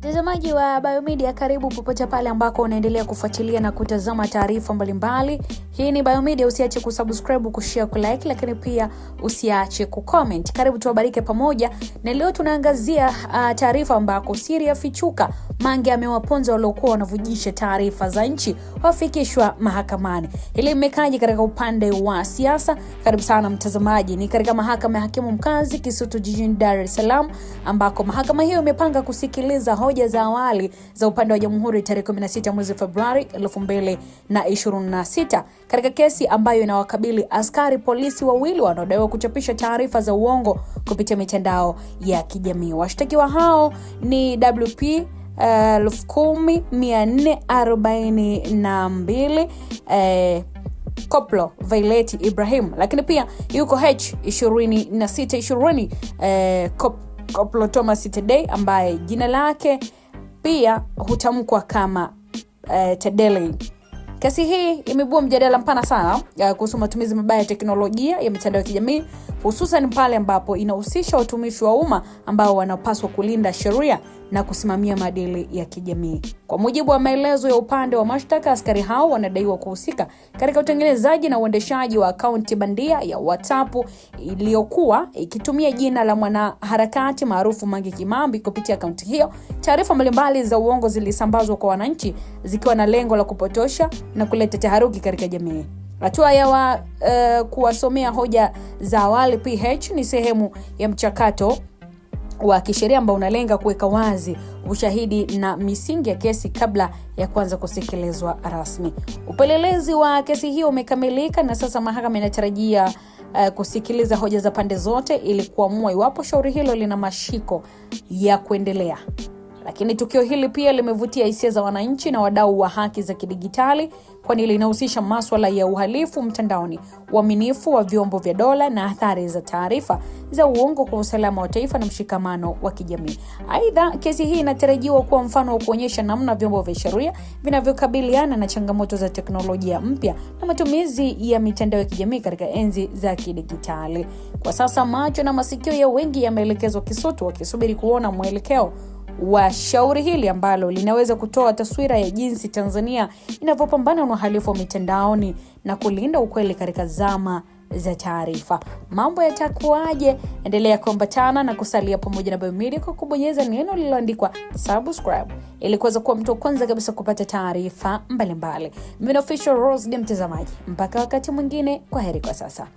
Mtazamaji wa Biomedia, karibu popote pale ambako unaendelea kufuatilia na kutazama taarifa mbalimbali. Hii ni Biomedia, usiache kusubscribe, kushare, kulike, lakini pia usiache kucomment. Karibu tuwabarike pamoja. Na leo tunaangazia taarifa ambako siri yafichuka. Mange amewaponza waliokuwa wanavujisha taarifa za nchi wafikishwa mahakamani. Hili limekaje katika upande wa siasa? Karibu sana mtazamaji. Ni katika mahakama ya hakimu mkazi Kisutu jijini Dar es Salaam, ambako mahakama hiyo imepanga kusikiliza hoja za awali za upande wa Jamhuri tarehe 16 mwezi Februari 2026 katika kesi ambayo inawakabili askari polisi wawili wanaodaiwa kuchapisha taarifa za uongo kupitia mitandao ya kijamii. Washtakiwa hao ni WP 10442 Koplo Violet Ibrahim, lakini pia yuko H2620 Koplo Thomas Tedei, ambaye jina lake pia hutamkwa kama Tedele. Kesi hii imebua mjadala mpana sana kuhusu matumizi mabaya ya teknolojia ya mitandao ya kijamii, hususan pale ambapo inahusisha watumishi wa umma ambao wanapaswa kulinda sheria na kusimamia maadili ya kijamii. Kwa mujibu wa maelezo ya upande wa mashtaka, askari hao wanadaiwa kuhusika katika utengenezaji na uendeshaji wa akaunti bandia ya WhatsApp iliyokuwa ikitumia jina la mwanaharakati maarufu Mange Kimambi. Kupitia akaunti hiyo, taarifa mbalimbali za uongo zilisambazwa kwa wananchi zikiwa na lengo la kupotosha na kuleta taharuki katika jamii. Hatua ya kuwasomea hoja za awali PH ni sehemu ya mchakato wa kisheria ambao unalenga kuweka wazi ushahidi na misingi ya kesi kabla ya kuanza kusikilizwa rasmi. Upelelezi wa kesi hiyo umekamilika na sasa mahakama inatarajia kusikiliza hoja za pande zote ili kuamua iwapo shauri hilo lina mashiko ya kuendelea. Lakini tukio hili pia limevutia hisia za wananchi na wadau wa haki za kidijitali, kwani linahusisha masuala ya uhalifu mtandaoni, uaminifu wa vyombo vya dola na athari za taarifa za uongo kwa usalama wa taifa na mshikamano wa kijamii. Aidha, kesi hii inatarajiwa kuwa mfano wa kuonyesha namna vyombo vya sheria vinavyokabiliana na changamoto za teknolojia mpya na matumizi ya mitandao ya kijamii katika enzi za kidijitali. Kwa sasa macho na masikio ya wengi yameelekezwa Kisutu, wakisubiri kuona mwelekeo wa shauri hili ambalo linaweza kutoa taswira ya jinsi Tanzania inavyopambana na uhalifu wa mitandaoni na kulinda ukweli katika zama za taarifa. Mambo yatakuwaje? Endelea kuambatana na kusalia pamoja na Biomedia kwa kubonyeza neno lililoandikwa subscribe ili kuweza kuwa mtu wa kwanza kabisa kupata taarifa mbalimbali. Mimi ni Official Rose, mtazamaji. Mpaka wakati mwingine, kwaheri kwa sasa.